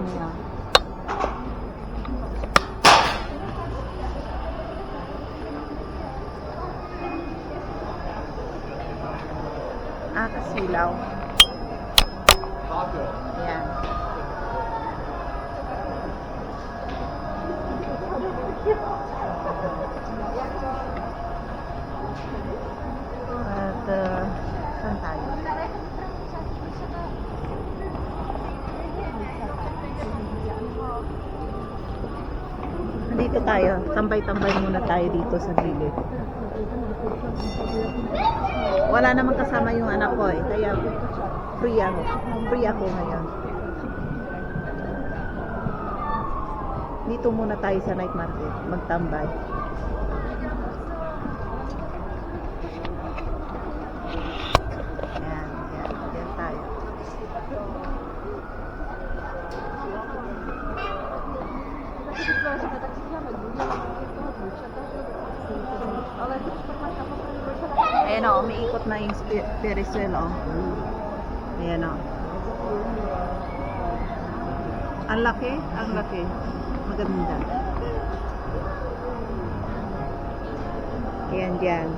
Ayan. Kasilaw. Ayan. At, saan tayo? Dito tayo. Tambay-tambay muna tayo dito sa gilid. Wala namang kasama yung anak ko eh. Kaya free ako. Free ako ngayon. Dito muna tayo sa night market. Magtambay. Ayan. Ayan tayo. Ayan o, umiikot na yung Ferris wheel o. Ayan o. Ang laki, ang laki. Maganda. Ayan dyan.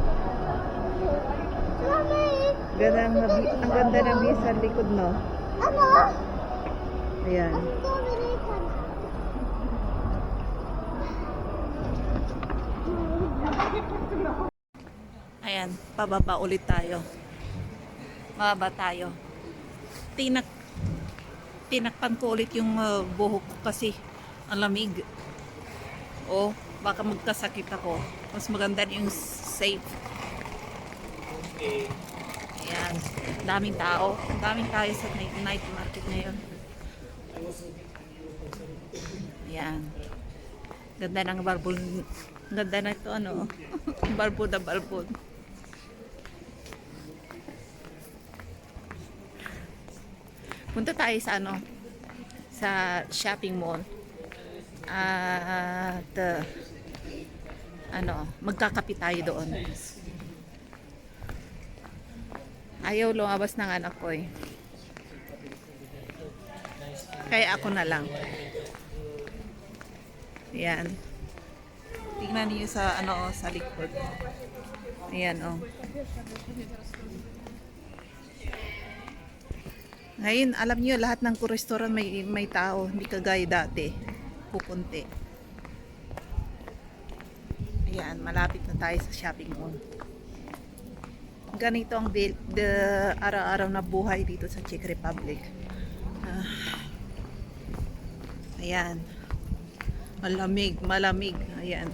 Ganda, ang ganda ng view sa likod, no? Ayan. Ayan, pababa ulit tayo. Mababa tayo. Tinakpan ko ulit yung buhok ko kasi ang lamig. O, baka magkasakit ako. Mas maganda yung safe. Ayan, daming tao. Daming tayo sa night market ngayon. Ayan. Ganda ng barbon. Ganda na ito, ano? Barbon na barbon. Punta tayo sa ano, sa shopping mall. At ano, magkakape tayo doon. Ayaw lumabas ng anak ko eh. Kaya ako na lang. Ayan. Tingnan niyo sa ano, sa likod. Ayan oh. Ngayon, alam niyo lahat ng restaurant may tao, hindi kagaya dati. Pupunti. Ayan, malapit na tayo sa shopping mall. Ganito ang araw-araw na buhay dito sa Czech Republic. Ayan. Malamig, malamig. Ayan.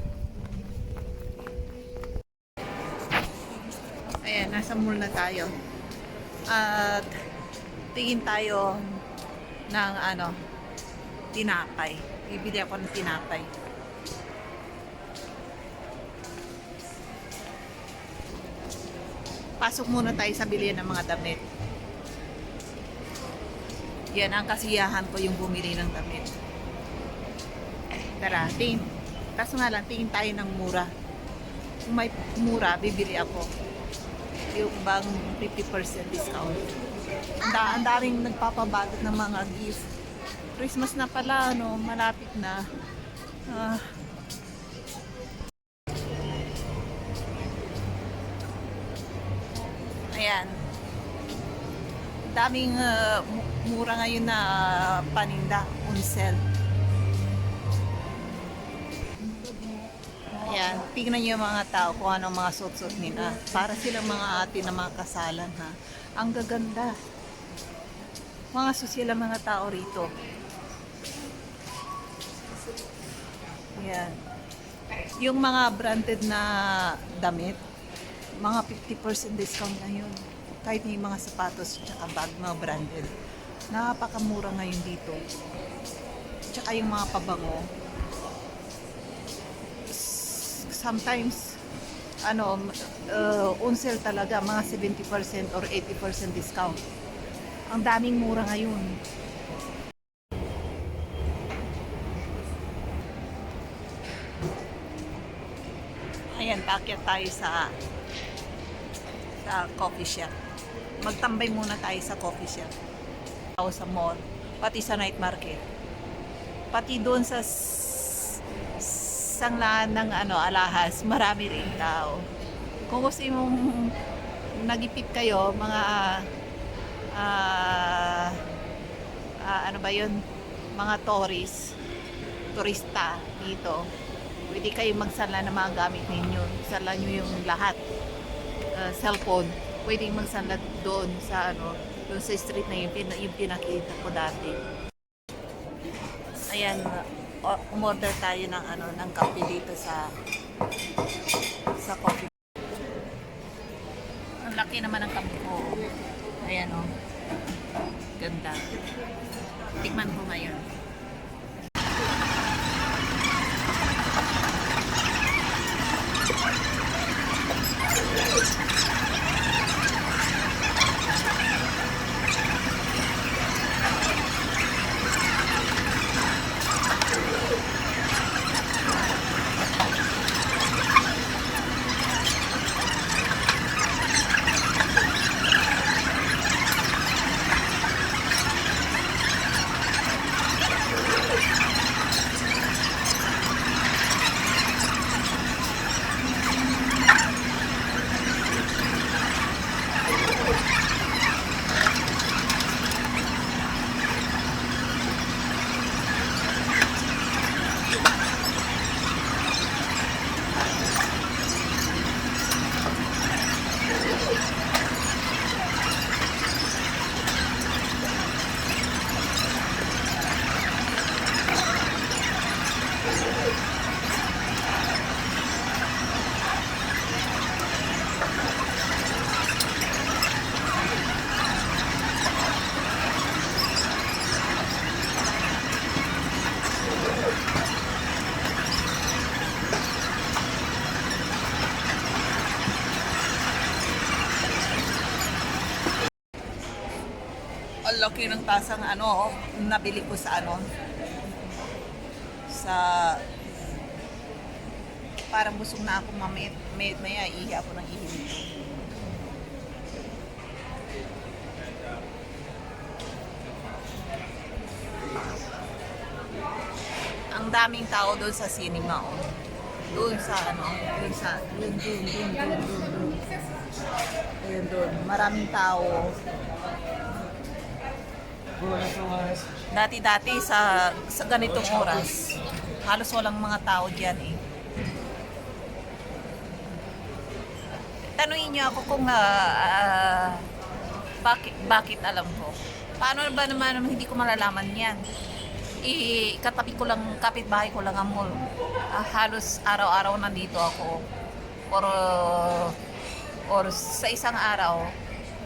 Ayan, nasa mall na tayo. At tingin tayo ng ano, tinapay. Bibili ako ng tinapay. Pasok muna tayo sa bilihan ng mga damit. Yan ang kasiyahan ko, yung bumili ng damit. Tara, tingin. Kaso nga lang, tingin tayo ng mura. Kung may mura, bibili ako. Yung bang 50% discount. Ang daming nagpapabalot ng mga gift. Christmas na pala, no? Malapit na. Ayan. Daming mura ngayon na paninda, on sale. Ayan, tingnan niyo yung mga tao kung anong mga suot-suot nila. Para silang mga ate na mga kasalan, ha. Ang gaganda. Mga sosyal ang mga tao rito. Ayan. Yung mga branded na damit, mga 50% discount na yun. Kahit yung mga sapatos at bag, mga branded. Napakamura ngayon dito. Tsaka yung mga pabango. Sometimes, ano, on sale talaga, mga 70% or 80% discount. Ang daming mura ngayon. Ayan, paakyat tayo sa coffee shop. Magtambay muna tayo sa coffee shop. Ako sa mall, pati sa night market. Pati doon sa sanglaan ng alahas, marami rin tao. Kung gusto mong nagipit kayo, mga ah, ano ba yun? Mga turista dito. Pwede kayo magsala ng mga gamit ninyo. Sala nyo yung lahat. Cellphone. Pwede magsala doon sa doon sa street na yung pinakita ko dati. Ayan, umorder tayo ng ng kape dito sa coffee. Ang laki naman ng kape ko. Ayan ganda. Tikman ko ngayon. Ang laki ng tasang nabili ko sa sa parang busog na ako maya ihi ako ng ihi nito. Ang daming tao doon sa cinema doon sa doon. Ayun doon, maraming tao. Dati sa ganitong oras, halos walang mga tao diyan eh. Tanungin niyo ako kung bakit alam ko. Paano ba naman hindi ko malalaman 'yan? Katabi ko lang, kapitbahay ko lang ang mall. Halos araw-araw nandito ako. Or sa isang araw,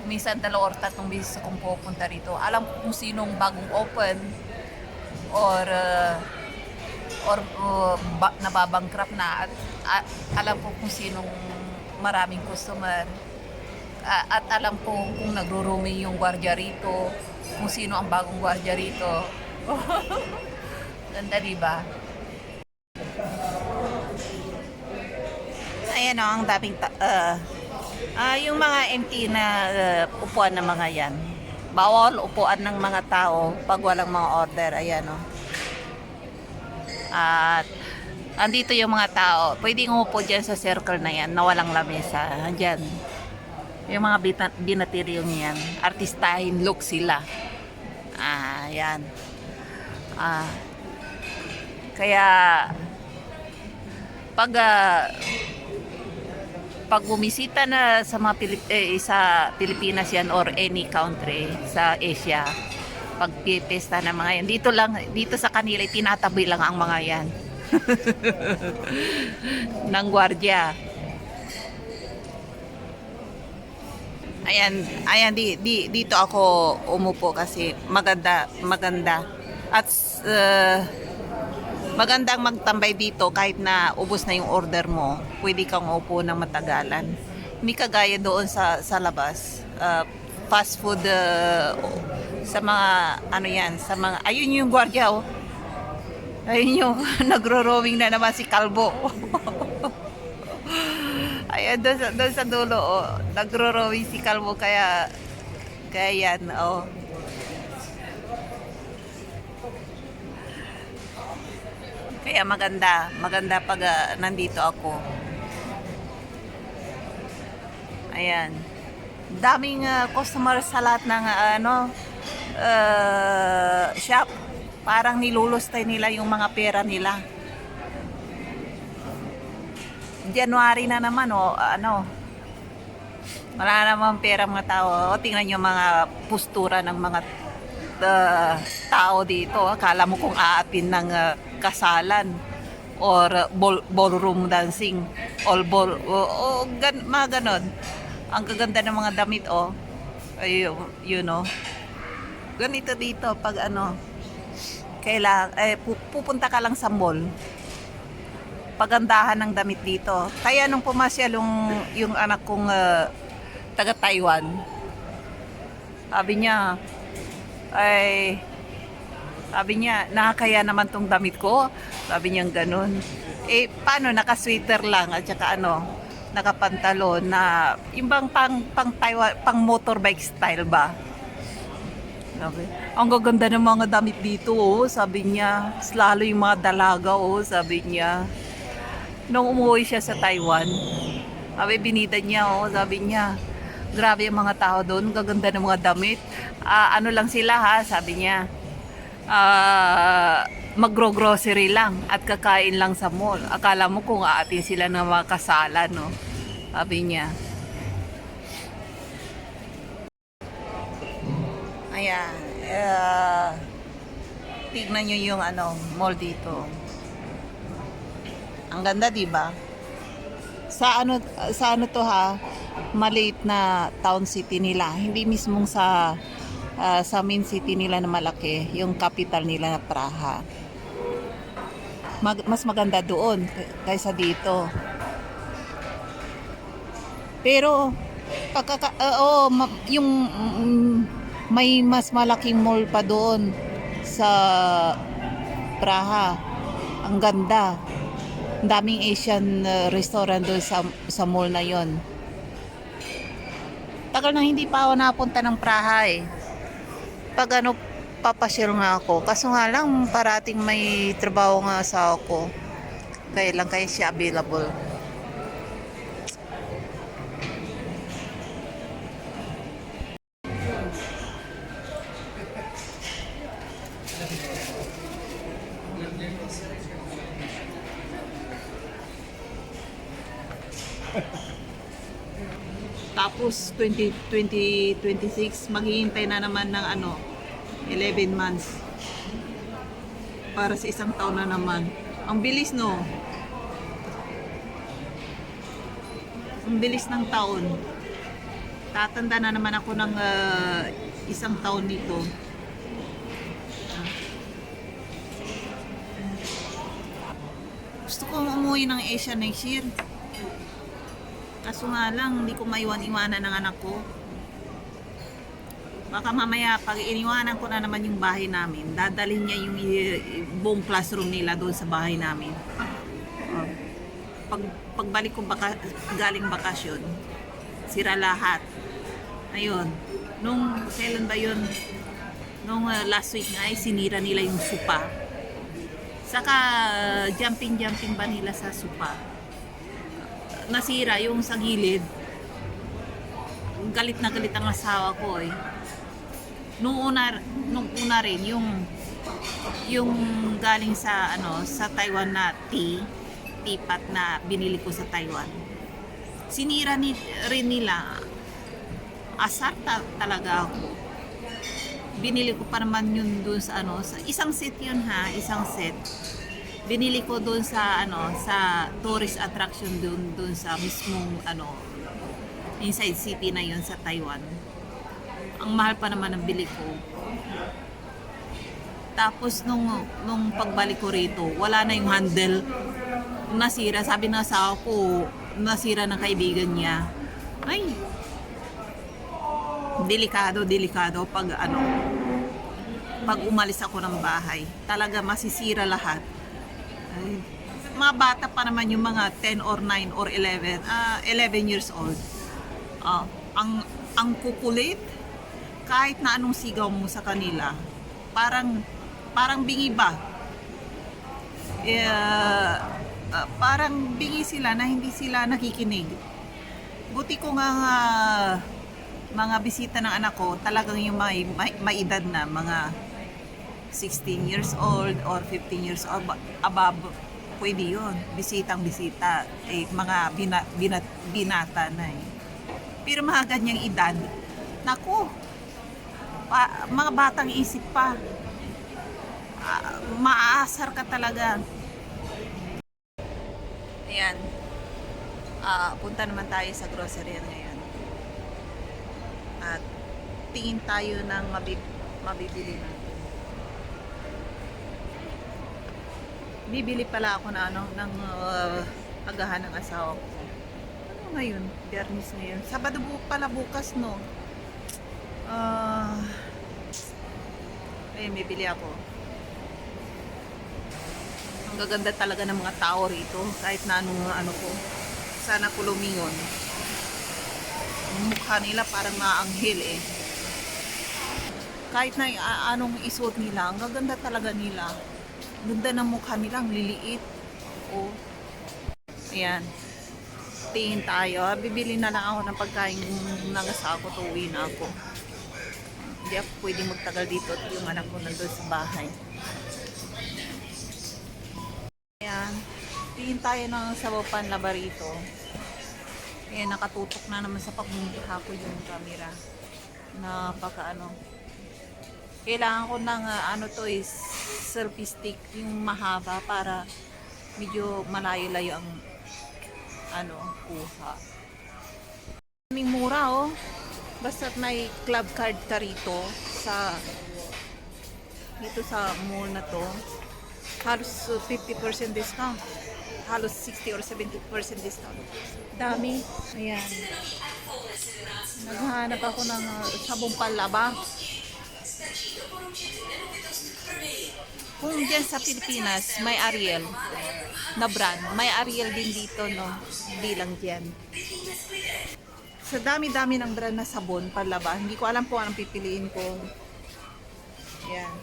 minsan 2 or 3 beses akong pupunta rito. Alam ko kung sinong bagong open or nababankrupt na at alam ko kung sinong maraming customer at alam ko kung nagro-roaming yung gwardiya rito, kung sino ang bagong gwardiya rito. Ganda diba? Ayan ang daming yung mga empty na upuan ng mga yan. Bawal upuan ng mga tao pag walang mga order. Ayan At andito yung mga tao. Pwedeng umupo dyan sa circle na yan na walang lamesa. Andyan. Yung mga binatiryong yan. Artistahin look sila. Ayan. Kaya pag bumisita na sa mga sa Pilipinas yan or any country sa Asia, pag pista ng mga yan, dito sa kanila tinatabi lang ang mga yan ng gwardiya. Ayan dito ako umupo kasi maganda at magandang magtambay dito kahit na ubos na yung order mo. Pwede kang upo ng matagalan. Hindi kagaya doon sa labas. Fast food sa mga sa mga ayun yung gwardiya Ayun yung nagro-roaming na naman si Kalbo. Ayan doon sa dulo nagro-roaming si Kalbo kaya yan Kaya maganda pag nandito ako. Ayan. Daming customer sa lahat ng shop. Parang nilulustay nila yung mga pera nila. January na naman, wala namang pera mga tao. Tingnan nyo mga postura ng mga tao dito. Akala mo kung aatin ng kasalan or ballroom dancing or mga ganon. Ang gaganda ng mga damit, ay, ganito dito pag pupunta ka lang sa mall, pagandahan ng damit dito. Kaya nung pumasyal yung anak kong taga Taiwan, sabi niya, nakakaya naman tong damit ko. Sabi niya ganun. Paano, naka-sweater lang at saka nakapantalon na yung bang pang Taiwan, pang motorbike style ba? Sabi, ang gaganda ng mga damit dito, sabi niya. Lalo yung mga dalaga, sabi niya. Nung umuwi siya sa Taiwan, binida niya, sabi niya, grabe yung mga tao doon, gaganda ng mga damit. Ano lang sila sabi niya, magro-grocery lang at kakain lang sa mall. Akala mo kung aatin sila ng mga kasalan, sabi niya. Ayan, tignan nyo yung mall dito. Ang ganda, di ba? Sa ano to maliit na town city nila. Hindi mismong sa main city nila na malaki, yung capital nila na Praha. Mas maganda doon kaysa dito. Pero yung may mas malaking mall pa doon sa Praha. Ang ganda. Ang daming Asian restaurant doon sa mall na yon. Tagal na hindi pa ako napunta ng Praha Pag papasyal nga ako. Kaso nga lang, parating may trabaho nga sa ako. Kaya siya available. Tapos 2026 maghihintay na naman ng 11 months para sa isang taon na naman. Ang bilis, no? Ang bilis ng taon. Tatanda na naman ako ng isang taon nito. Gusto ko umuwi ng Asia next year. Kaso nga lang, hindi ko maiwan-iwanan ng anak ko. Baka mamaya, pag iniwanan ko na naman yung bahay namin, dadalhin niya yung buong classroom nila doon sa bahay namin. Pagbalik ko galing bakasyon, sira lahat. Ayun, kailan ba yun? Nung last week nga, sinira nila yung sopa. Saka jumping ba nila sa sopa? Nasira yung sa gilid. Galit na galit ang asawa ko Nung una rin yung galing sa sa Taiwan na teapot na binili ko sa Taiwan. Sinira rin nila. Asar talaga ako. Binili ko pa naman yun doon sa sa isang set yun isang set. Binili ko doon sa sa tourist attraction doon sa mismong inside city na yun sa Taiwan. Ang mahal pa naman ang bili ko. Tapos nung pagbalik ko rito, wala na yung handle. Nasira, sabi ng asawa ko, nasira ng kaibigan niya. Ay, delikado pag umalis ako ng bahay. Talaga masisira lahat. Ay, mga bata pa naman yung mga 10 or 9 or 11 years old. Ang kukulit, kahit na anong sigaw mo sa kanila, parang bingi ba? parang bingi sila na hindi sila nakikinig. Buti ko nga mga bisita ng anak ko, talagang yung may edad na, mga 16 years old or 15 years old above, pwede yun. Bisitang bisita. Mga binata na eh. Pero mga ganyang edad, naku, mga batang isip pa. Maaasar ka talaga. Ayan. Punta naman tayo sa grocery ngayon. At tingin tayo ng mabibili natin. Bibili pala ako ng agahan ng asawa ko. Ano ngayon? Biyernes ngayon. Sabado pala bukas, no? Ayun, bibili ako. Ang gaganda talaga ng mga tao rito. Kahit na ano ko. Sana ko lumingon. Ang mukha nila parang maanghel eh. Kahit na anong isuot nila, ang gaganda talaga nila. Ganda ng mukha nila, ang liliit. Oo. Ayan. Tingin tayo. Bibili na lang ako ng pagkain ng asawa ko. Tuwi na ako. Hindi ako pwedeng magtagal dito at yung anak ko nandun sa bahay. Ayan. Tingin tayo ng sabapan laba rito. Ayan, nakatutok na naman sa pagmumukha ko yung camera. Kailangan ko ng to is selfie stick, yung mahaba para medyo malayo-layo ang kuha. Kaming mura oh. Basta't may club card ka rito dito sa mall na to, halos 50% discount. Halos 60 or 70% discount. Dami. Ayan. Naghahanap ako ng sabong panlaba. Kung dyan sa Pilipinas, may Ariel na brand. May Ariel din dito, no? Hindi lang dyan. Sa dami-dami ng brand na sabon, panlaba. Hindi ko alam po anong pipiliin ko. Ayan.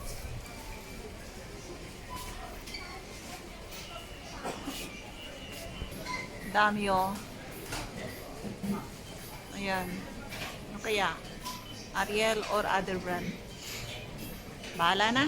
Dami oh. Ayan. Ano kaya? Ariel or other brand? Bahala na.